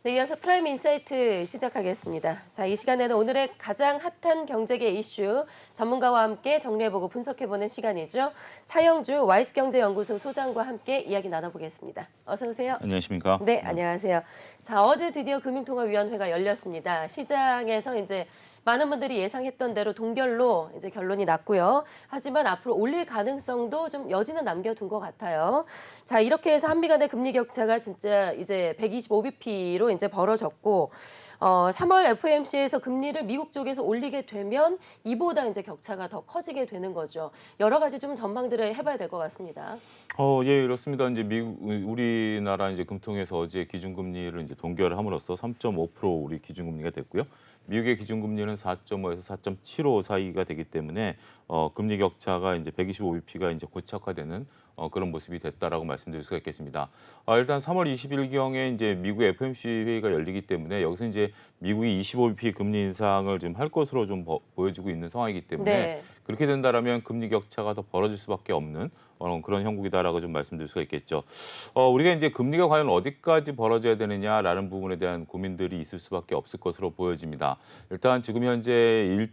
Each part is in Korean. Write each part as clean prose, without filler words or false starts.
네, 이어서 프라임 인사이트 시작하겠습니다. 자, 이 시간에는 오늘의 가장 핫한 경제계 이슈 전문가와 함께 정리해보고 분석해보는 시간이죠. 차영주 와이즈경제연구소 소장과 함께 이야기 나눠보겠습니다. 어서 오세요. 안녕하십니까? 네, 안녕하세요. 자, 어제 드디어 금융통화위원회가 열렸습니다. 시장에서 이제 많은 분들이 예상했던 대로 동결로 이제 결론이 났고요. 하지만 앞으로 올릴 가능성도 좀 여지는 남겨둔 것 같아요. 자, 이렇게 해서 한미 간의 금리 격차가 진짜 이제 125bp로 이제 벌어졌고, 3월 FOMC에서 금리를 미국 쪽에서 올리게 되면 이보다 이제 격차가 더 커지게 되는 거죠. 여러 가지 좀 전망들을 해봐야 될 것 같습니다. 예, 그렇습니다. 이제 우리나라 이제 금통에서 어제 기준금리를 이제 동결함으로써 3.5% 우리 기준금리가 됐고요. 미국의 기준금리는 4.5에서 4.75 사이가 되기 때문에 금리 격차가 이제 125bp가 이제 고착화되는 그런 모습이 됐다라고 말씀드릴 수가 있겠습니다. 일단 3월 20일경에 이제 미국 FOMC 회의가 열리기 때문에 여기서 이제 미국이 25bp 금리 인상을 지금 할 것으로 좀 보여지고 있는 상황이기 때문에 네. 그렇게 된다라면 금리 격차가 더 벌어질 수밖에 없는 그런 형국이다라고 좀 말씀드릴 수가 있겠죠. 우리가 이제 금리가 과연 어디까지 벌어져야 되느냐라는 부분에 대한 고민들이 있을 수밖에 없을 것으로 보여집니다. 일단 지금 현재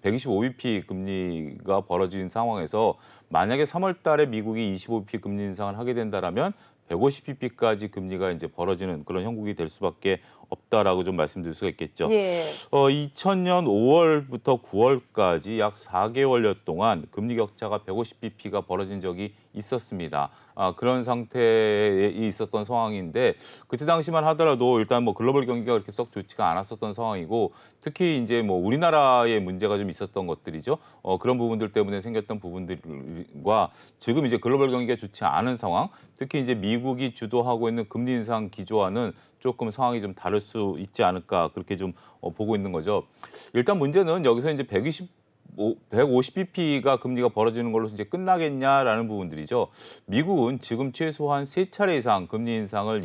125bp 금리가 벌어진 상황에서 만약에 3월 달에 미국이 25bp 금리 인상을 하게 된다라면 150bp까지 금리가 이제 벌어지는 그런 형국이 될 수밖에 없다라고 좀 말씀드릴 수가 있겠죠. 예. 2000년 5월부터 9월까지 약 4개월여 동안 금리 격차가 150bp가 벌어진 적이 있었습니다. 그런 상태에 있었던 상황인데 그때 당시만 하더라도 일단 뭐 글로벌 경기가 그렇게 썩 좋지가 않았었던 상황이고 특히 이제 뭐 우리나라에 문제가 좀 있었던 것들이죠. 그런 부분들 때문에 생겼던 부분들과 지금 이제 글로벌 경기가 좋지 않은 상황, 특히 이제 미국이 주도하고 있는 금리 인상 기조와는 조금 상황이 좀 다를 수 있지 않을까 그렇게 좀 보고 있는 거죠. 일단 문제는 여기서 이제 150bp가 금리가 벌어지는 걸로 이제 끝나겠냐라는 부분들이죠. 미국은 지금 최소한 세 차례 이상 금리 인상을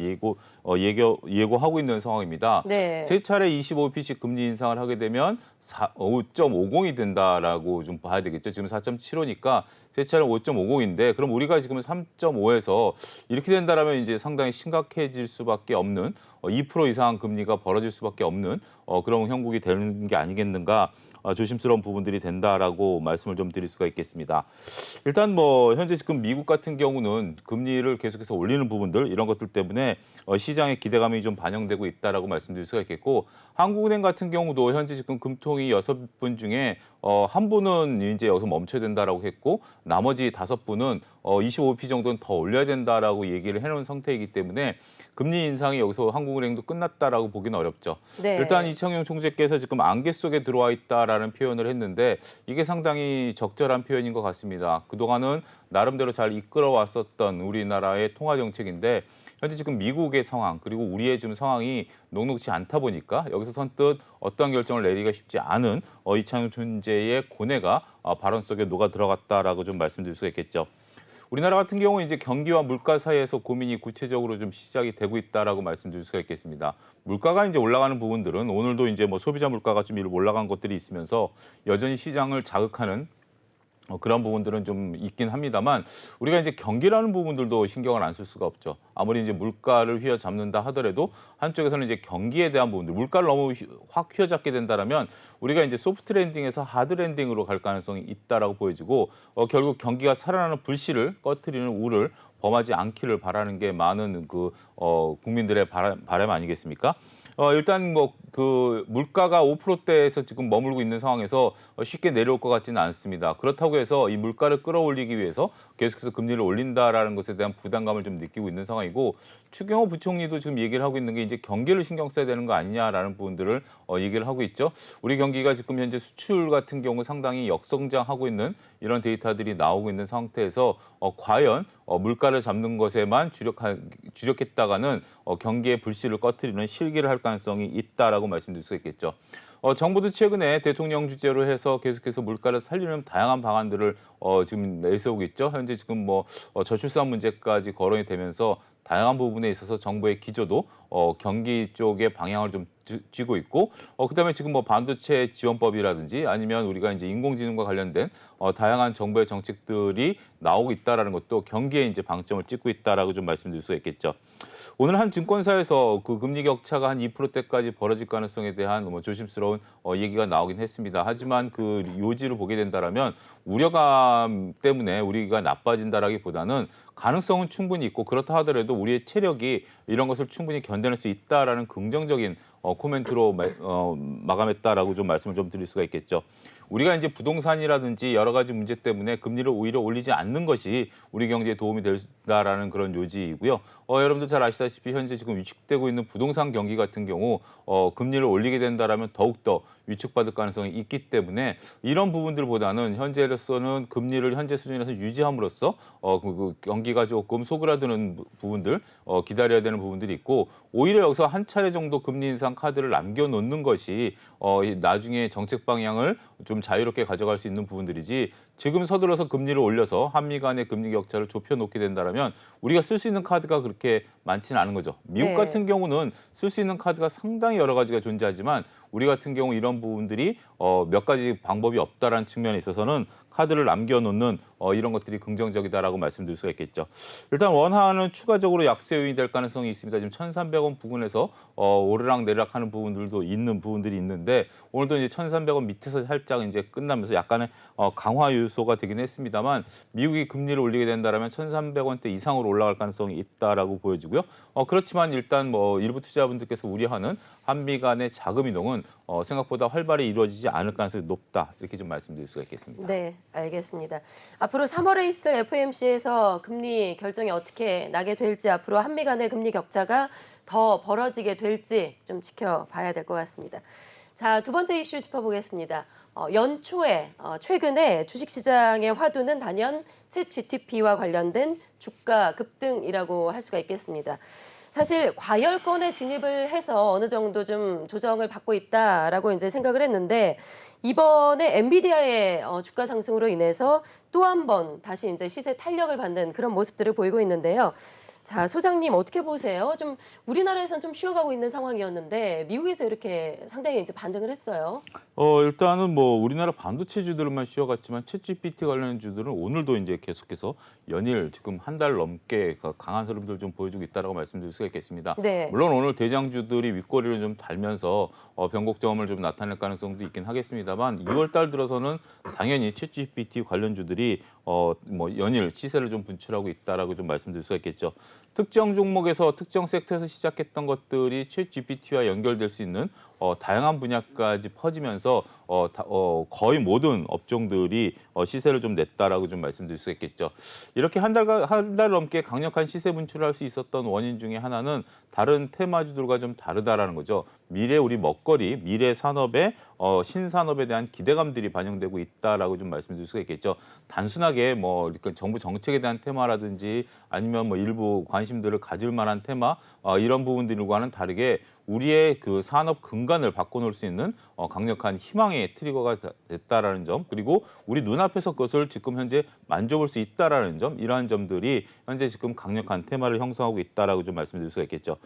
예고하고 있는 상황입니다. 네. 세 차례 25bp씩 금리 인상을 하게 되면 5.50이 된다라고 좀 봐야 되겠죠. 지금 4.75니까 세 차례 5.50인데 그럼 우리가 지금 3.5에서 이렇게 된다라면 이제 상당히 심각해질 수밖에 없는 2% 이상 금리가 벌어질 수밖에 없는 그런 형국이 되는 게 아니겠는가 조심스러운 부분들이 된다라고 말씀을 좀 드릴 수가 있겠습니다. 일단 뭐 현재 지금 미국 같은 경우는 금리를 계속해서 올리는 부분들 이런 것들 때문에 시장의 기대감이 좀 반영되고 있다라고 말씀드릴 수가 있겠고 한국은행 같은 경우도 현재 지금 금통위 6분 중에 한 분은 이제 여기서 멈춰야 된다라고 했고 나머지 5분은 25bp 정도는 더 올려야 된다라고 얘기를 해놓은 상태이기 때문에 금리 인상이 여기서 한국은행도 끝났다라고 보기는 어렵죠. 일단 네. 이창용 총재께서 지금 안개 속에 들어와 있다라는 표현을 했는데 이게 상당히 적절한 표현인 것 같습니다. 그동안은 나름대로 잘 이끌어왔었던 우리나라의 통화 정책인데 현재 지금 미국의 상황 그리고 우리의 지금 상황이 녹록지 않다 보니까 여기서 선뜻 어떤 결정을 내리기가 쉽지 않은 이창용 총재의 고뇌가 발언 속에 녹아 들어갔다라고 좀 말씀드릴 수 있겠죠. 우리나라 같은 경우 이제 경기와 물가 사이에서 고민이 구체적으로 좀 시작이 되고 있다라고 말씀드릴 수가 있겠습니다. 물가가 이제 올라가는 부분들은 오늘도 이제 뭐 소비자 물가가 좀 올라간 것들이 있으면서 여전히 시장을 자극하는 그런 부분들은 좀 있긴 합니다만 우리가 이제 경기라는 부분들도 신경을 안 쓸 수가 없죠. 아무리 이제 물가를 휘어잡는다 하더라도 한쪽에서는 이제 경기에 대한 부분들, 물가를 너무 확 휘어잡게 된다라면 우리가 이제 소프트 랜딩에서 하드 랜딩으로 갈 가능성이 있다라고 보여지고 결국 경기가 살아나는 불씨를 꺼트리는 우를 범하지 않기를 바라는 게 많은 국민들의 바람 아니겠습니까? 일단 뭐 그 물가가 5%대에서 지금 머물고 있는 상황에서 쉽게 내려올 것 같지는 않습니다. 그렇다고 해서 이 물가를 끌어올리기 위해서 계속해서 금리를 올린다라는 것에 대한 부담감을 좀 느끼고 있는 상황이고 추경호 부총리도 지금 얘기를 하고 있는 게 이제 경기를 신경 써야 되는 거 아니냐라는 부분들을 얘기를 하고 있죠. 우리 경기가 지금 현재 수출 같은 경우 상당히 역성장하고 있는 이런 데이터들이 나오고 있는 상태에서 과연 물가를 잡는 것에만 주력했다가는 경기의 불씨를 꺼트리는 실기를 할 가능성이 있다라고 말씀드릴 수 있겠죠. 정부도 최근에 대통령 주재로 해서 계속해서 물가를 살리는 다양한 방안들을 지금 내세우고 있죠. 현재 지금 뭐 저출산 문제까지 거론이 되면서 다양한 부분에 있어서 정부의 기조도 경기 쪽에 방향을 좀 쥐고 있고 그다음에 지금 뭐 반도체 지원법이라든지 아니면 우리가 이제 인공지능과 관련된 다양한 정부의 정책들이 나오고 있다라는 것도 경기에 이제 방점을 찍고 있다라고 좀 말씀드릴 수가 있겠죠. 오늘 한 증권사에서 그 금리 격차가 한 2%대까지 벌어질 가능성에 대한 뭐 조심스러운 얘기가 나오긴 했습니다. 하지만 그 요지를 보게 된다라면 우려감 때문에 우리가 나빠진다라기보다는 가능성은 충분히 있고 그렇다 하더라도 우리의 체력이 이런 것을 충분히 견뎌낼 수 있다라는 긍정적인 코멘트로 마감했다라고 좀 말씀을 좀 드릴 수가 있겠죠. 우리가 이제 부동산이라든지 여러 가지 문제 때문에 금리를 오히려 올리지 않는 것이 우리 경제에 도움이 된다라는 그런 요지이고요. 여러분들 잘 아시다시피 현재 지금 위축되고 있는 부동산 경기 같은 경우 금리를 올리게 된다라면 더욱더 위축받을 가능성이 있기 때문에 이런 부분들보다는 현재로서는 금리를 현재 수준에서 유지함으로써 그 경기가 조금 소그라드는 부분들 기다려야 되는 부분들이 있고 오히려 여기서 한 차례 정도 금리 인상 카드를 남겨놓는 것이 나중에 정책 방향을 좀 자유롭게 가져갈 수 있는 부분들이지 지금 서둘러서 금리를 올려서 한미 간의 금리 격차를 좁혀놓게 된다면 우리가 쓸 수 있는 카드가 그렇게 많지는 않은 거죠. 미국 네. 같은 경우는 쓸 수 있는 카드가 상당히 여러 가지가 존재하지만 우리 같은 경우 이런 부분들이 몇 가지 방법이 없다라는 측면에 있어서는 카드를 남겨놓는 이런 것들이 긍정적이다라고 말씀드릴 수가 있겠죠. 일단 원화는 추가적으로 약세 요인이 될 가능성이 있습니다. 지금 1,300원 부근에서 오르락 내리락하는 부분들도 있는 부분들이 있는데 오늘도 이제 1,300원 밑에서 살짝 이제 끝나면서 약간의 강화 요소가 되긴 했습니다만 미국이 금리를 올리게 된다라면 1,300원대 이상으로 올라갈 가능성이 있다라고 보여지고요. 그렇지만 일단 뭐 일부 투자자분들께서 우려하는 한미 간의 자금 이동은 생각보다 활발히 이루어지지 않을 가능성이 높다. 이렇게 좀 말씀드릴 수가 있겠습니다. 네, 알겠습니다. 앞으로 3월에 있을 FOMC에서 금리 결정이 어떻게 나게 될지 앞으로 한미 간의 금리 격차가 더 벌어지게 될지 좀 지켜봐야 될 것 같습니다. 자, 두 번째 이슈 짚어보겠습니다. 연초에 최근에 주식시장의 화두는 단연 챗GPT와 관련된 주가 급등이라고 할 수가 있겠습니다. 사실 과열권에 진입을 해서 어느 정도 좀 조정을 받고 있다라고 이제 생각을 했는데 이번에 엔비디아의 주가 상승으로 인해서 또 한 번 다시 이제 시세 탄력을 받는 그런 모습들을 보이고 있는데요. 자, 소장님 어떻게 보세요? 좀 우리나라에서는 좀 쉬어가고 있는 상황이었는데 미국에서 이렇게 상당히 이제 반등을 했어요. 일단은 뭐 우리나라 반도체주들만 쉬어갔지만 챗GPT 관련 주들은 오늘도 이제 계속해서 연일 지금 한 달 넘게 강한 흐름들 좀 보여주고 있다라고 말씀드릴 수가 있겠습니다. 네. 물론 오늘 대장주들이 윗꼬리를 좀 달면서 변곡점을 좀 나타낼 가능성도 있긴 하겠습니다만 2월 달 들어서는 당연히 챗GPT 관련주들이 뭐 연일 시세를 좀 분출하고 있다라고 좀 말씀드릴 수가 있겠죠. 특정 종목에서 특정 섹터에서 시작했던 것들이 챗GPT와 연결될 수 있는 다양한 분야까지 퍼지면서 거의 모든 업종들이 시세를 좀 냈다라고 좀 말씀드릴 수 있겠죠. 이렇게 한 달 넘게 강력한 시세 분출을 할 수 있었던 원인 중에 하나는 다른 테마주들과 좀 다르다라는 거죠. 미래 우리 먹거리, 미래 산업의 신산업에 대한 기대감들이 반영되고 있다라고 좀 말씀드릴 수가 있겠죠. 단순하게 뭐 그러니까 정부 정책에 대한 테마라든지 아니면 뭐 일부 관심들을 가질 만한 테마 이런 부분들과는 다르게 우리의 그 산업 근간을 바꿔놓을 수 있는 강력한 희망의 트리거가 됐다라는 점, 그리고 우리 눈앞에서 그것을 지금 현재 만져볼 수 있다라는 점, 이러한 점들이 현재 지금 강력한 테마를 형성하고 있다라고 좀 말씀드릴 수가 있겠죠.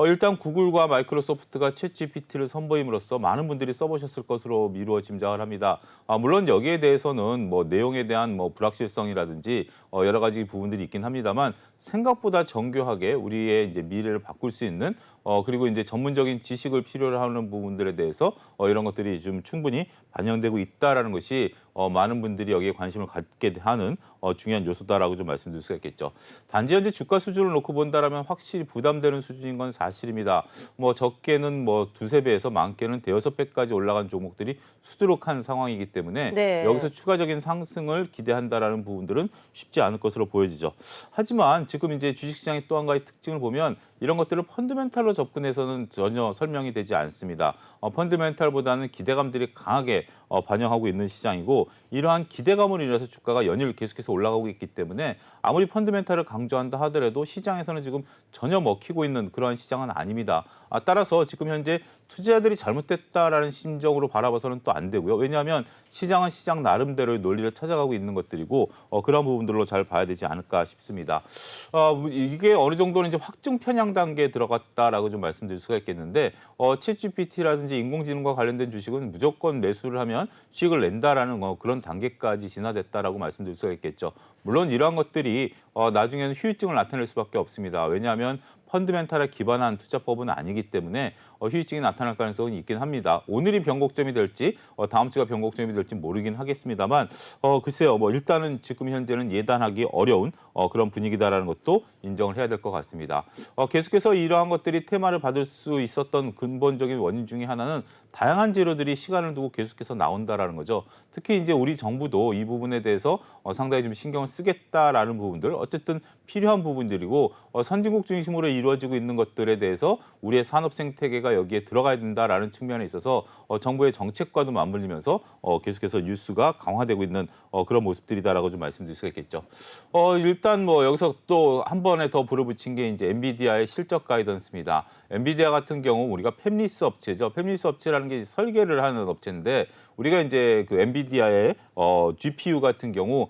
일단 구글과 마이크로소프트가 챗GPT를 선보임으로써 많은 분들이 써보셨을 것으로 미루어 짐작을 합니다. 물론 여기에 대해서는 뭐 내용에 대한 뭐 불확실성이라든지 여러 가지 부분들이 있긴 합니다만 생각보다 정교하게 우리의 이제 미래를 바꿀 수 있는 그리고 이제 전문적인 지식을 필요로 하는 부분들에 대해서 이런 것들이 좀 충분히 반영되고 있다라는 것이 많은 분들이 여기에 관심을 갖게 하는 중요한 요소다라고 좀 말씀드릴 수가 있겠죠. 단지 현재 주가 수준을 놓고 본다라면 확실히 부담되는 수준인 건 사실입니다. 뭐 적게는 뭐 두세 배에서 많게는 대여섯 배까지 올라간 종목들이 수두룩한 상황이기 때문에 네. 여기서 추가적인 상승을 기대한다라는 부분들은 쉽지 않을 것으로 보여지죠. 하지만 지금 이제 주식시장의 또 한 가지 특징을 보면 이런 것들을 펀드멘탈로 접근해서는 전혀 설명이 되지 않습니다. 펀드멘탈보다는 기대감들이 강하게 반영하고 있는 시장이고 이러한 기대감으로 인해서 주가가 연일 계속해서 올라가고 있기 때문에 아무리 펀드멘탈을 강조한다 하더라도 시장에서는 지금 전혀 먹히고 있는 그러한 시장은 아닙니다. 따라서 지금 현재 투자자들이 잘못됐다라는 심정으로 바라봐서는 또 안 되고요. 왜냐하면 시장은 시장 나름대로의 논리를 찾아가고 있는 것들이고 그런 부분들로 잘 봐야 되지 않을까 싶습니다. 이게 어느 정도는 이제 확증 편향 단계에 들어갔다라고 좀 말씀드릴 수가 있겠는데 챗GPT라든지 인공지능과 관련된 주식은 무조건 매수를 하면 수익을 낸다라는 그런 단계까지 진화됐다라고 말씀드릴 수가 있겠죠. 물론 이러한 것들이 나중에는 후유증을 나타낼 수밖에 없습니다. 왜냐하면 펀드멘탈에 기반한 투자법은 아니기 때문에 후유증이 나타날 가능성은 있긴 합니다. 오늘이 변곡점이 될지 다음 주가 변곡점이 될지 모르긴 하겠습니다만 글쎄요. 뭐 일단은 지금 현재는 예단하기 어려운 그런 분위기다라는 것도 인정을 해야 될 것 같습니다. 계속해서 이러한 것들이 테마를 받을 수 있었던 근본적인 원인 중에 하나는 다양한 재료들이 시간을 두고 계속해서 나온다라는 거죠. 특히 이제 우리 정부도 이 부분에 대해서 상당히 좀 신경을 쓰겠다라는 부분들, 어쨌든 필요한 부분들이고 선진국 중심으로 이루어지고 있는 것들에 대해서 우리의 산업 생태계가 여기에 들어가야 된다라는 측면에 있어서 정부의 정책과도 맞물리면서 계속해서 뉴스가 강화되고 있는 그런 모습들이다라고 좀 말씀드릴 수가 있겠죠. 일단 뭐 여기서 또 한 번에 더 불어붙인 게 이제 엔비디아의 실적 가이던스입니다. 엔비디아 같은 경우 우리가 팹리스 업체죠. 팹리스 업체라는 게 설계를 하는 업체인데 우리가 이제 그 엔비디아의 GPU 같은 경우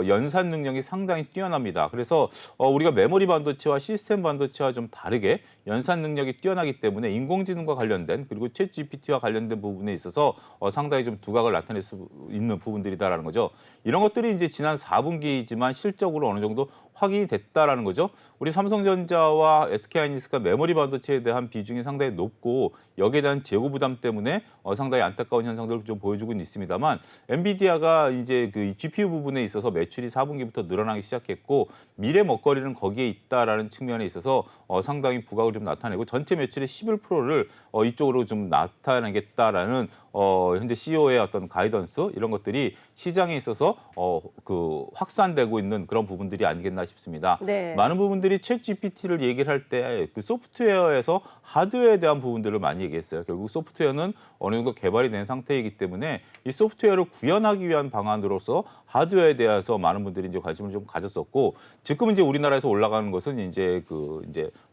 연산 능력이 상당히 뛰어납니다. 그래서 우리가 메모리 반도체와 시스템 반도체와 좀 다르게 연산 능력이 뛰어나기 때문에 인공지능과 관련된 그리고 챗 GPT와 관련된 부분에 있어서 상당히 좀 두각을 나타낼 수 있는 부분들이다라는 거죠. 이런 것들이 이제 지난 4분기이지만 실적으로 어느 정도 확인이 됐다라는 거죠. 우리 삼성전자와 SK하이닉스가 메모리 반도체에 대한 비중이 상당히 높고 여기에 대한 재고 부담 때문에 상당히 안타까운 현상들을 좀 보여주고 있습니다만 엔비디아가 이제 그 GPU 부분에 있어서 매출이 4분기부터 늘어나기 시작했고 미래 먹거리는 거기에 있다라는 측면에 있어서 상당히 부각을 좀 나타내고 전체 매출의 11%를 이쪽으로 좀 나타내겠다라는 현재 CEO의 어떤 가이던스 이런 것들이 시장에 있어서 그 확산되고 있는 그런 부분들이 아니겠나 싶습니다. 네. 많은 부분들이 챗 GPT를 얘기를 할 때 그 소프트웨어에서 하드웨어에 대한 부분들을 많이 얘기했어요. 결국 소프트웨어는 어느 정도 개발이 된 상태이기 때문에 이 소프트웨어를 구현하기 위한 방안으로서 하드웨어에 대해서 많은 분들이 이제 관심을 좀 가졌었고 지금 이제 우리나라에서 올라가는 것은 이제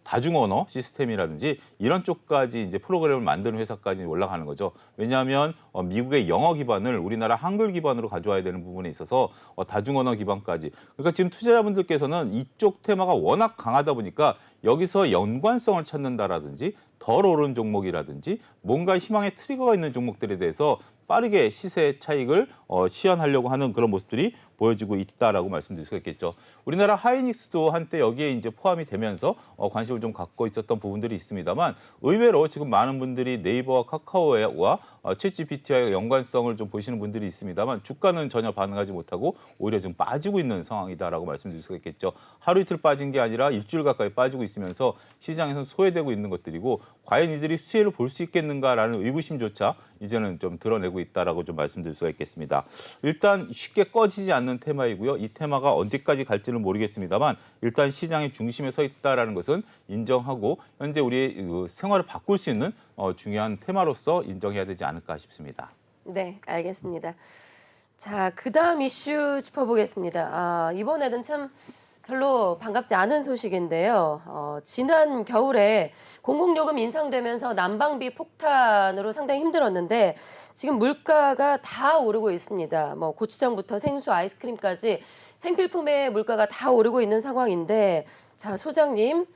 다중 언어 시스템이라든지 이런 쪽까지 이제 프로그램을 만드는 회사까지 올라가는 거죠. 왜냐하면 미국의 영어 기반을 우리나라 한글 기반으로 가져와야 되는 부분에 있어서 다중 언어 기반까지. 그러니까 지금 투자자분들께서는 이쪽 테마가 워낙 강하다 보니까 여기서 연관성을 찾는다라든지 덜 오른 종목이라든지 뭔가 희망의 트리거가 있는 종목들에 대해서 빠르게 시세 차익을 시현하려고 하는 그런 모습들이 보여지고 있다라고 말씀드릴 수가 있겠죠. 우리나라 하이닉스도 한때 여기에 이제 포함이 되면서 관심을 좀 갖고 있었던 부분들이 있습니다만 의외로 지금 많은 분들이 네이버와 카카오와 챗GPT와의 연관성을 좀 보시는 분들이 있습니다만 주가는 전혀 반응하지 못하고 오히려 좀 빠지고 있는 상황이다라고 말씀드릴 수가 있겠죠. 하루 이틀 빠진 게 아니라 일주일 가까이 빠지고 있으면서 시장에서는 소외되고 있는 것들이고 과연 이들이 수혜를 볼 수 있겠는가라는 의구심조차 이제는 좀 드러내고 있다라고 좀 말씀드릴 수가 있겠습니다. 일단 쉽게 꺼지지 않는 테마이고요. 이 테마가 언제까지 갈지는 모르겠습니다만 일단 시장의 중심에 서 있다라는 것은 인정하고 현재 우리의 그 생활을 바꿀 수 있는 중요한 테마로서 인정해야 되지 않을까 싶습니다. 네, 알겠습니다. 자, 그다음 이슈 짚어보겠습니다. 이번에는 참 별로 반갑지 않은 소식인데요. 지난 겨울에 공공요금 인상되면서 난방비 폭탄으로 상당히 힘들었는데 지금 물가가 다 오르고 있습니다. 뭐 고추장부터 생수, 아이스크림까지 생필품의 물가가 다 오르고 있는 상황인데 자, 소장님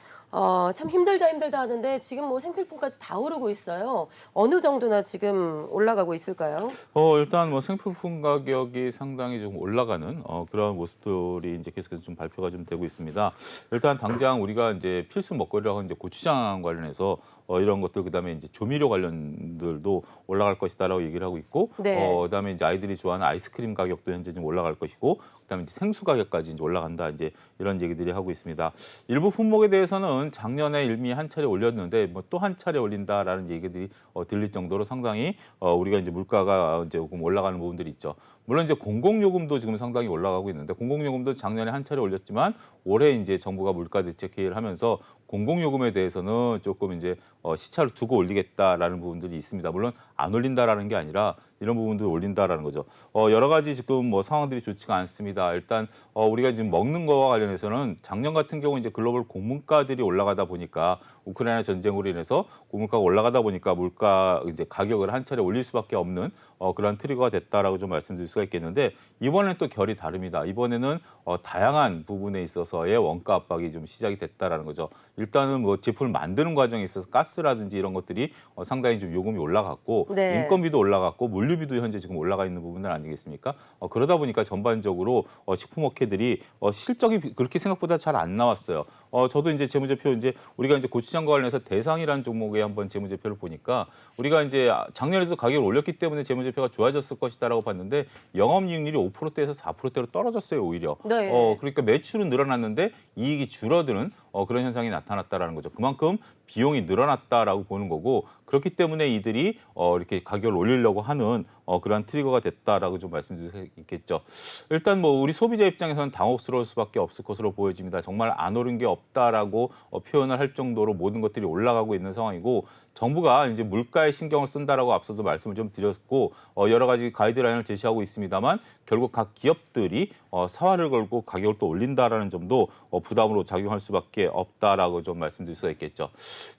참 힘들다 하는데 지금 뭐 생필품까지 다 오르고 있어요. 어느 정도나 지금 올라가고 있을까요? 일단 뭐 생필품 가격이 상당히 좀 올라가는 그런 모습들이 이제 계속해서 좀 발표가 좀 되고 있습니다. 일단 당장 우리가 이제 필수 먹거리라고 하는 이제 고추장 관련해서 이런 것들 그다음에 이제 조미료 관련들도 올라갈 것이다라고 얘기를 하고 있고 네. 그다음에 이제 아이들이 좋아하는 아이스크림 가격도 현재 좀 올라갈 것이고 그다음에 이제 생수 가격까지 이제 올라간다 이제 이런 얘기들이 하고 있습니다. 일부 품목에 대해서는 작년에 이미 한 차례 올렸는데 뭐 또 한 차례 올린다라는 얘기들이 들릴 정도로 상당히 우리가 이제 물가가 이제 조금 올라가는 부분들이 있죠. 물론 이제 공공요금도 지금 상당히 올라가고 있는데 공공요금도 작년에 한 차례 올렸지만 올해 이제 정부가 물가 대책 회의를 하면서 공공요금에 대해서는 조금 이제 시차를 두고 올리겠다라는 부분들이 있습니다. 물론 안 올린다라는 게 아니라 이런 부분들을 올린다라는 거죠. 여러 가지 지금 뭐 상황들이 좋지가 않습니다. 일단 우리가 지금 먹는 거와 관련해서는 작년 같은 경우 이제 글로벌 고물가들이 올라가다 보니까 우크라이나 전쟁으로 인해서 고물가가 올라가다 보니까 물가 이제 가격을 한 차례 올릴 수밖에 없는 그런 트리거가 됐다라고 좀 말씀드릴 수가 있겠는데 이번에는 또 결이 다릅니다. 이번에는 다양한 부분에 있어서의 원가 압박이 좀 시작이 됐다라는 거죠. 일단은 뭐 제품을 만드는 과정에 있어서 가스라든지 이런 것들이 상당히 좀 요금이 올라갔고 네. 인건비도 올라갔고 물류비도 현재 지금 올라가 있는 부분은 아니겠습니까? 그러다 보니까 전반적으로 식품업계들이 실적이 그렇게 생각보다 잘 안 나왔어요. 저도 이제 재무제표 이제 우리가 이제 고추장과 관련해서 대상이라는 종목에 한번 재무제표를 보니까 우리가 이제 작년에도 가격을 올렸기 때문에 재무제표가 좋아졌을 것이다라고 봤는데 영업이익률이 5%대에서 4%대로 떨어졌어요 오히려. 네. 그러니까 매출은 늘어났는데 이익이 줄어드는 그런 현상이 나타났다라는 거죠. 그만큼 비용이 늘어났다라고 보는 거고 그렇기 때문에 이들이 이렇게 가격을 올리려고 하는 그러한 트리거가 됐다라고 좀 말씀드릴 수 있겠죠. 일단 뭐 우리 소비자 입장에서는 당혹스러울 수밖에 없을 것으로 보여집니다. 정말 안 오른 게 없다라고 표현을 할 정도로 모든 것들이 올라가고 있는 상황이고 정부가 이제 물가에 신경을 쓴다라고 앞서도 말씀을 좀 드렸고 여러 가지 가이드라인을 제시하고 있습니다만 결국 각 기업들이 사활을 걸고 가격을 또 올린다라는 점도 부담으로 작용할 수밖에 없다라고 좀 말씀드릴 수가 있겠죠.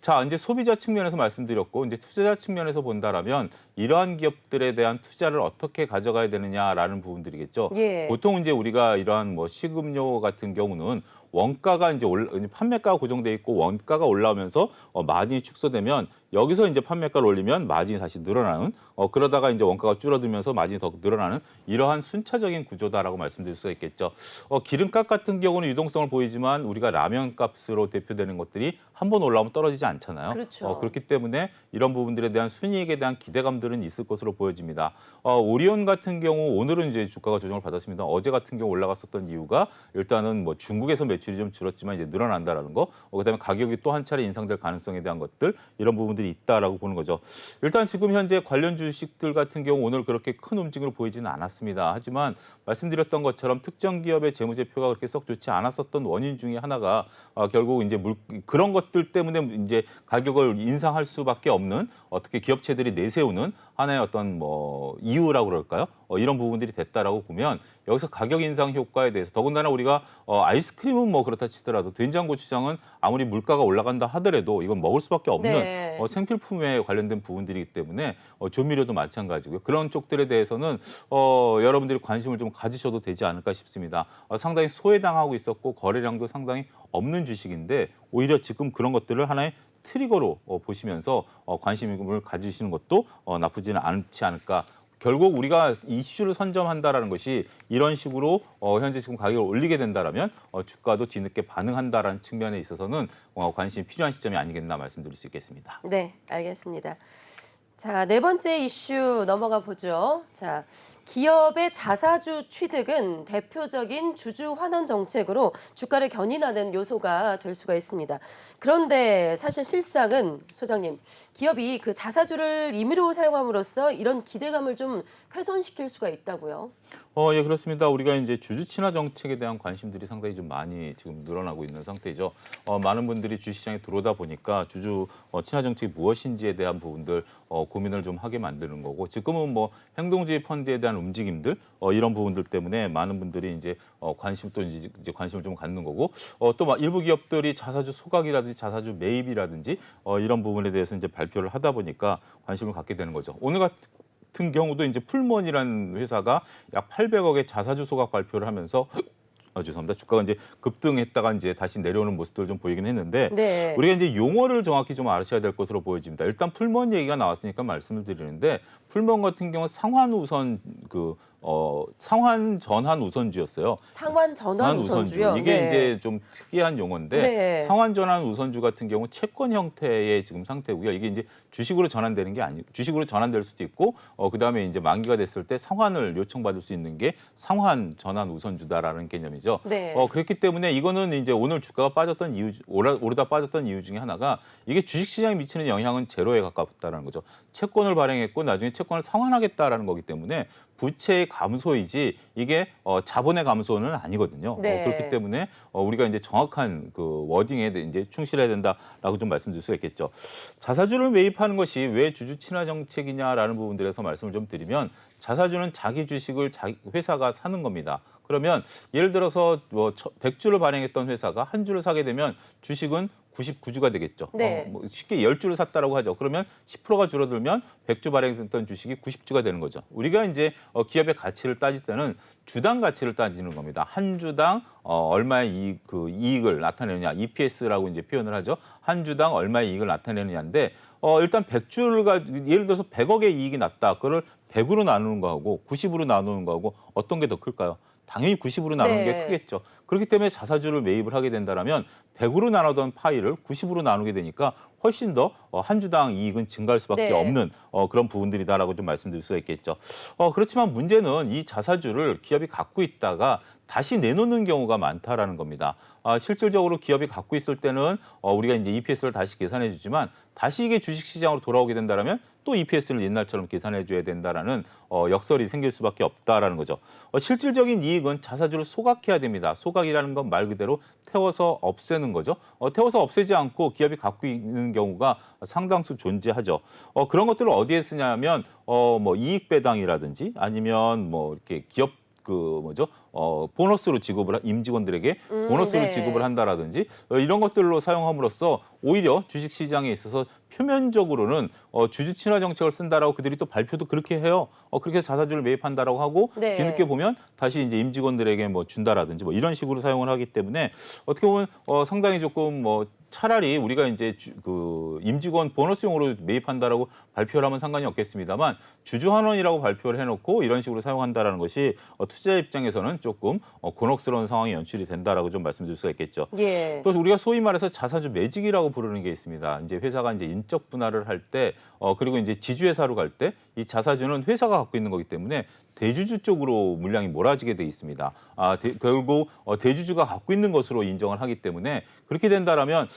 자, 이제 소비자 측면에서 말씀드렸고 이제 투자자 측면에서 본다라면 이러한 기업들에 대한 투자를 어떻게 가져가야 되느냐라는 부분들이겠죠. 예. 보통 이제 우리가 이러한 뭐 식음료 같은 경우는 원가가 이제 판매가가 고정돼 있고 원가가 올라오면서 마진이 축소되면 여기서 이제 판매가를 올리면 마진이 다시 늘어나는 그러다가 이제 원가가 줄어들면서 마진이 더 늘어나는 이러한 순차적인 구조다라고 말씀드릴 수가 있겠죠. 기름값 같은 경우는 유동성을 보이지만 우리가 라면 값으로 대표되는 것들이 한 번 올라오면 떨어지지 않잖아요. 그렇죠. 그렇기 때문에 이런 부분들에 대한 순이익에 대한 기대감들은 있을 것으로 보여집니다. 오리온 같은 경우 오늘은 이제 주가가 조정을 받았습니다. 어제 같은 경우 올라갔었던 이유가 일단은 뭐 중국에서 매출이 좀 줄었지만 이제 늘어난다라는 거, 그다음에 가격이 또 한 차례 인상될 가능성에 대한 것들 이런 부분들이 있다라고 보는 거죠. 일단 지금 현재 관련 주식들 같은 경우 오늘 그렇게 큰 움직임을 보이지는 않았습니다. 하지만 말씀드렸던 것처럼 특정 기업의 재무제표가 그렇게 썩 좋지 않았었던 원인 중에 하나가 결국 이제 그런 것들 때문에 이제 가격을 인상할 수밖에 없는 어떻게 기업체들이 내세우는 하나의 어떤 뭐 이유라고 그럴까요? 이런 부분들이 됐다라고 보면 여기서 가격 인상 효과에 대해서 더군다나 우리가 아이스크림은 뭐 그렇다 치더라도 된장 고추장은 아무리 물가가 올라간다 하더라도 이건 먹을 수밖에 없는 네. 생필품에 관련된 부분들이기 때문에 조미료도 마찬가지고요. 그런 쪽들에 대해서는 여러분들이 관심을 좀 가지셔도 되지 않을까 싶습니다. 상당히 소외당하고 있었고 거래량도 상당히 없는 주식인데 오히려 지금 그런 것들을 하나의 트리거로 보시면서 관심을 가지시는 것도 나쁘지는 않지 않을까. 결국 우리가 이슈를 선점한다라는 것이 이런 식으로 현재 지금 가격을 올리게 된다라면 주가도 뒤늦게 반응한다라는 측면에 있어서는 관심이 필요한 시점이 아니겠나 말씀드릴 수 있겠습니다. 네, 알겠습니다. 자, 네 번째 이슈 넘어가 보죠. 자, 기업의 자사주 취득은 대표적인 주주 환원 정책으로 주가를 견인하는 요소가 될 수가 있습니다. 그런데 사실 실상은 소장님, 기업이 그 자사주를 임의로 사용함으로써 이런 기대감을 좀 훼손시킬 수가 있다고요. 예, 그렇습니다. 우리가 이제 주주 친화 정책에 대한 관심들이 상당히 좀 많이 지금 늘어나고 있는 상태죠. 많은 분들이 주시장에 들어오다 보니까 주주 친화 정책이 무엇인지에 대한 부분들 고민을 좀 하게 만드는 거고 지금은 뭐 행동주의 펀드에 대한 움직임들 이런 부분들 때문에 많은 분들이 이제 관심을 좀 갖는 거고 또 일부 기업들이 자사주 소각이라든지 자사주 매입이라든지 이런 부분에 대해서 이제 발표를 하다 보니까 관심을 갖게 되는 거죠. 오늘 같은 경우도 이제 풀몬이라는 회사가 약 800억의 자사주 소각 발표를 하면서 죄송합니다. 주가가 이제 급등했다가 이제 다시 내려오는 모습들을 좀 보이긴 했는데 네. 우리가 이제 용어를 정확히 좀 아셔야 될 것으로 보여집니다. 일단 풀몬 얘기가 나왔으니까 말씀을 드리는데 풀몬 같은 경우 상환 우선 상환 전환 우선주였어요. 상환 전환 우선주요. 이게 네. 이제 좀 특이한 용어인데 네. 상환 전환 우선주 같은 경우 채권 형태의 지금 상태고요. 이게 이제 주식으로 전환되는 게 아니고 주식으로 전환될 수도 있고 그다음에 이제 만기가 됐을 때 상환을 요청받을 수 있는 게 상환 전환 우선주다라는 개념이죠. 네. 그렇기 때문에 이거는 이제 오늘 주가가 빠졌던 이유 오르다 빠졌던 이유 중에 하나가 이게 주식 시장에 미치는 영향은 제로에 가깝다라는 거죠. 채권을 발행했고 나중에 채권을 상환하겠다라는 거기 때문에 부채의 감소이지 이게 자본의 감소는 아니거든요. 네. 그렇기 때문에 우리가 이제 정확한 그 워딩에 이제 충실해야 된다라고 좀 말씀드릴 수가 있겠죠. 자사주를 매입하는 것이 왜 주주 친화 정책이냐라는 부분들에서 말씀을 좀 드리면 자사주는 자기 주식을 자기 회사가 사는 겁니다. 그러면 예를 들어서 100주를 발행했던 회사가 한 주를 사게 되면 주식은 99주가 되겠죠. 네. 뭐 쉽게 10주를 샀다라고 하죠. 그러면 10%가 줄어들면 100주 발행했던 주식이 90주가 되는 거죠. 우리가 이제 기업의 가치를 따질 때는 주당 가치를 따지는 겁니다. 한 주당 얼마의 이익을 나타내느냐, EPS라고 이제 표현을 하죠. 한 주당 얼마의 이익을 나타내느냐인데 일단 100주를 예를 들어서 100억의 이익이 났다. 그걸 100으로 나누는 거하고 90으로 나누는 거하고 어떤 게 더 클까요? 당연히 90으로 나누는 네. 게 크겠죠. 그렇기 때문에 자사주를 매입을 하게 된다면 100으로 나누던 파이를 90으로 나누게 되니까 훨씬 더 한 주당 이익은 증가할 수밖에 네. 없는 그런 부분들이다라고 좀 말씀드릴 수가 있겠죠. 그렇지만 문제는 이 자사주를 기업이 갖고 있다가 다시 내놓는 경우가 많다라는 겁니다. 실질적으로 기업이 갖고 있을 때는 우리가 이제 EPS를 다시 계산해 주지만 다시 이게 주식시장으로 돌아오게 된다면 또 EPS를 옛날처럼 계산해 줘야 된다라는 역설이 생길 수밖에 없다라는 거죠. 실질적인 이익은 자사주를 소각해야 됩니다. 소각이라는 건 말 그대로 태워서 없애는 거죠. 태워서 없애지 않고 기업이 갖고 있는 경우가 상당수 존재하죠. 그런 것들을 어디에 쓰냐면 뭐 이익 배당이라든지 아니면 뭐 이렇게 기업 보너스로 지급을 임직원들에게 보너스를 네. 지급을 한다라든지 이런 것들로 사용함으로써 오히려 주식 시장에 있어서 표면적으로는 주주 친화 정책을 쓴다라고 그들이 또 발표도 그렇게 해요. 그렇게 해서 자사주를 매입한다라고 하고 네. 뒤늦게 보면 다시 이제 임직원들에게 뭐 준다라든지 뭐 이런 식으로 사용을 하기 때문에 어떻게 보면 상당히 조금 차라리 우리가 이제 임직원 보너스용으로 매입한다라고 발표를 하면 상관이 없겠습니다만 주주 환원이라고 발표를 해놓고 이런 식으로 사용한다라는 것이 투자자 입장에서는 조금 곤혹스러운 상황이 연출이 된다라고 좀 말씀드릴 수가 있겠죠. 예. 또 우리가 소위 말해서 자사주 매직이라고 부르는 게 있습니다. 이제 회사가 이제 인적 분할을 할 때 그리고 이제 지주회사로 갈 때 이 자사주는 회사가 갖고 있는 거기 때문에 대주주 쪽으로 물량이 몰아지게 돼 있습니다. 결국 대주주가 갖고 있는 것으로 인정을 하기 때문에 그렇게 된다라면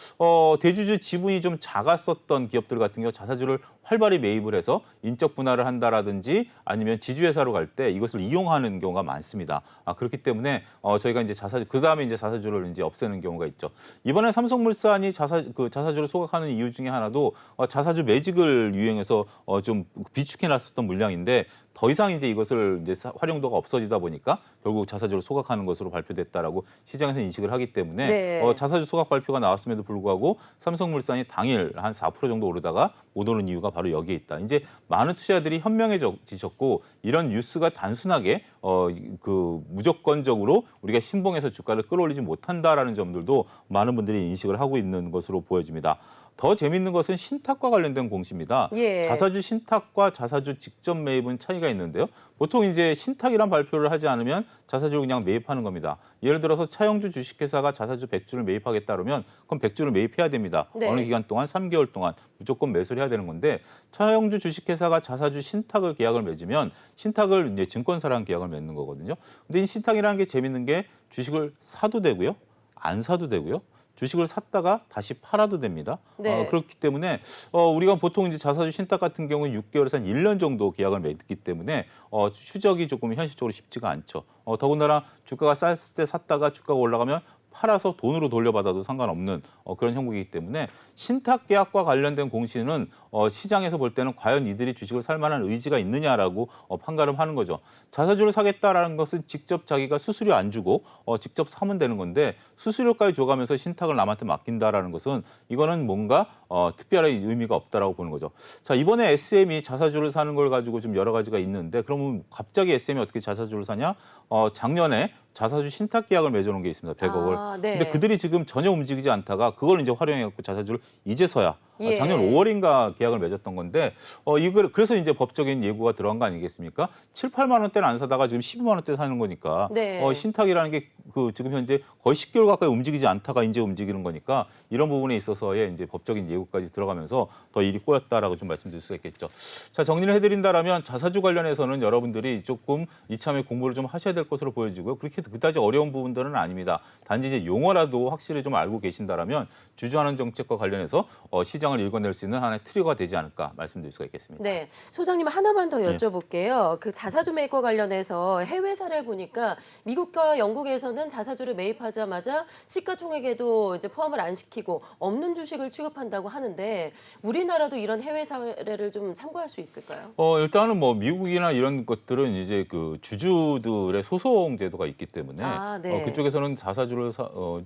대주주 지분이 좀 작았었던 기업들 같은 경우 자사주를 활발히 매입을 해서 인적 분할을 한다라든지 아니면 지주회사로 갈 때 이것을 이용하는 경우가 많습니다. 그렇기 때문에 저희가 이제 그다음에 이제 자사주를 이제 없애는 경우가 있죠. 이번에 삼성물산이 자사주를 소각하는 이유 중에 하나도 자사주 매직을 유행해서 좀 비축해놨었던 물량인데 더 이상 이제 이것을 이제 활용도가 없어지다 보니까 결국 자사주를 소각하는 것으로 발표됐다라고 시장에서 인식을 하기 때문에 네. 자사주 소각 발표가 나왔음에도 불구하고 삼성물산이 당일 한 4% 정도 오르다가 못 오른 이유가 바로 여기에 있다. 이제 많은 투자자들이 현명해지셨고 이런 뉴스가 단순하게 무조건적으로 우리가 신봉해서 주가를 끌어올리지 못한다라는 점들도 많은 분들이 인식을 하고 있는 것으로 보여집니다. 더 재밌는 것은 신탁과 관련된 공시입니다. 예. 자사주 신탁과 자사주 직접 매입은 차이가 있는데요. 보통 이제 신탁이란 발표를 하지 않으면 자사주를 그냥 매입하는 겁니다. 예를 들어서 차영주 주식회사가 자사주 100주를 매입하겠다 그러면 그럼 100주를 매입해야 됩니다. 네. 어느 기간 동안 3개월 동안 무조건 매수를 해야 되는 건데 차영주 주식회사가 자사주 신탁을 계약을 맺으면 신탁을 이제 증권사랑 계약을 맺는 거거든요. 근데 이 신탁이라는 게 재밌는 게 주식을 사도 되고요. 안 사도 되고요. 주식을 샀다가 다시 팔아도 됩니다. 네. 그렇기 때문에 우리가 보통 이제 자사주 신탁 같은 경우는 6개월에서 한 1년 정도 계약을 맺기 때문에 추적이 조금 현실적으로 쉽지가 않죠. 더군다나 주가가 쌌을 때 샀다가 주가가 올라가면 팔아서 돈으로 돌려받아도 상관없는 그런 형국이기 때문에 신탁 계약과 관련된 공시는 시장에서 볼 때는 과연 이들이 주식을 살 만한 의지가 있느냐라고 판가름 하는 거죠. 자사주를 사겠다라는 것은 직접 자기가 수수료 안 주고 직접 사면 되는 건데 수수료까지 줘가면서 신탁을 남한테 맡긴다라는 것은 이거는 뭔가 특별한 의미가 없다라고 보는 거죠. 자, 이번에 SM이 자사주를 사는 걸 가지고 좀 여러 가지가 있는데 그러면 갑자기 SM이 어떻게 자사주를 사냐? 작년에 자사주 신탁 계약을 맺어놓은 게 있습니다. 100억을. 네. 근데 그들이 지금 전혀 움직이지 않다가 그걸 이제 활용해갖고 자사주를 이제서야 예. 작년 5월인가 계약을 맺었던 건데 그래서 이제 법적인 예고가 들어간 거 아니겠습니까? 7, 8만 원대는 안 사다가 지금 12만 원대 사는 거니까 네. 신탁이라는 게 지금 현재 거의 10개월 가까이 움직이지 않다가 이제 움직이는 거니까 이런 부분에 있어서의 이제 법적인 예고까지 들어가면서 더 일이 꼬였다라고 좀 말씀드릴 수가 있겠죠. 자, 정리를 해드린다라면 자사주 관련해서는 여러분들이 조금 이참에 공부를 좀 하셔야 될 것으로 보여지고요. 그렇게 그다지 어려운 부분들은 아닙니다. 단지 이제 용어라도 확실히 좀 알고 계신다라면 주주환원 정책과 관련해서 시장 상장을 읽어낼 수 있는 하나의 트리거가 되지 않을까 말씀드릴 수가 있겠습니다. 네, 소장님 하나만 더 네. 여쭤볼게요. 그 자사주 매입과 관련해서 해외 사례를 보니까 미국과 영국에서는 자사주를 매입하자마자 시가총액에도 이제 포함을 안 시키고 없는 주식을 취급한다고 하는데 우리나라도 이런 해외 사례를 좀 참고할 수 있을까요? 일단은 뭐 미국이나 이런 것들은 이제 그 주주들의 소송 제도가 있기 때문에 네. 그쪽에서는 자사주를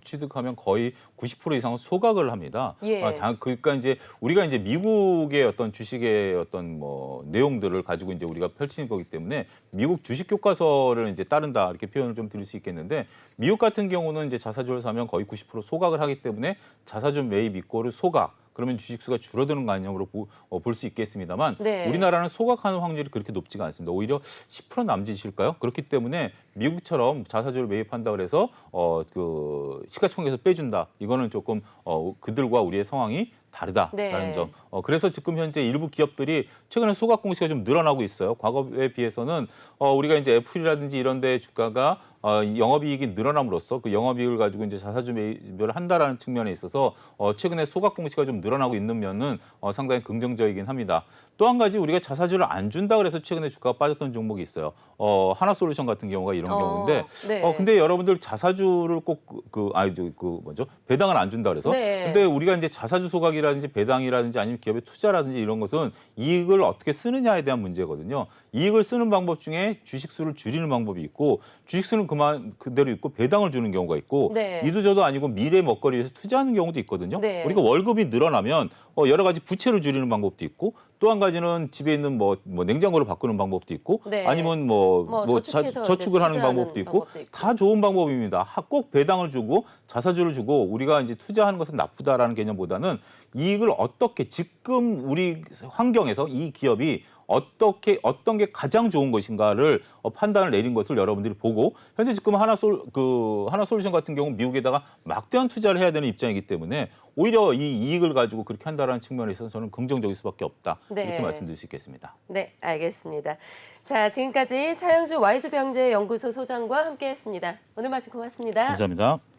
취득하면 거의 90% 이상은 소각을 합니다. 예. 그러니까 이제 우리가 이제 미국의 어떤 주식의 어떤 뭐 내용들을 가지고 이제 우리가 펼치는 거기 때문에 미국 주식 교과서를 이제 따른다 이렇게 표현을 좀 드릴 수 있겠는데 미국 같은 경우는 이제 자사주를 사면 거의 90% 소각을 하기 때문에 자사주 매입 이꼬르 소각. 그러면 주식수가 줄어드는 거 아니냐고 볼 수 있겠습니다만 네. 우리나라는 소각하는 확률이 그렇게 높지가 않습니다. 오히려 10% 남짓일까요? 그렇기 때문에 미국처럼 자사주를 매입한다 그래서 그 시가총액에서 빼준다. 이거는 조금 그들과 우리의 상황이 다르다라는 네. 점. 그래서 지금 현재 일부 기업들이 최근에 소각 공시가 좀 늘어나고 있어요. 과거에 비해서는 우리가 이제 애플이라든지 이런 데 주가가 영업이익이 늘어남으로써 그 영업이익을 가지고 이제 자사주 매입을 한다라는 측면에 있어서 최근에 소각 공시가 좀 늘어나고 있는 면은 상당히 긍정적이긴 합니다. 또 한 가지 우리가 자사주를 안 준다 그래서 최근에 주가가 빠졌던 종목이 있어요. 하나솔루션 같은 경우가 이런 경우인데 네. 근데 여러분들 자사주를 꼭 배당을 안 준다 그래서 네. 근데 우리가 이제 자사주 소각이라든지 배당이라든지 아니면 기업의 투자라든지 이런 것은 이익을 어떻게 쓰느냐에 대한 문제거든요. 이익을 쓰는 방법 중에 주식수를 줄이는 방법이 있고 주식수는 그대로 있고 배당을 주는 경우가 있고 네. 이도저도 아니고 미래 먹거리에서 투자하는 경우도 있거든요. 네. 우리가 월급이 늘어나면 여러 가지 부채를 줄이는 방법도 있고 또 한 가지는 집에 있는 뭐 냉장고를 바꾸는 방법도 있고 네. 아니면 저축해서 저축을 이제 하는 투자하는 방법도 있고 방법도 있고. 다 좋은 방법입니다. 꼭 배당을 주고 자사주를 주고 우리가 이제 투자하는 것은 나쁘다라는 개념보다는 이익을 어떻게 지금 우리 환경에서 이 기업이 어떤 게 가장 좋은 것인가를 판단을 내린 것을 여러분들이 보고 현재 지금 하나솔루션 같은 경우 미국에다가 막대한 투자를 해야 되는 입장이기 때문에 오히려 이 이익을 가지고 그렇게 한다는 측면에 있어서 저는 긍정적일 수밖에 없다. 네. 이렇게 말씀드릴 수 있겠습니다. 네, 알겠습니다. 자, 지금까지 차영주 와이즈경제연구소 소장과 함께했습니다. 오늘 말씀 고맙습니다. 감사합니다.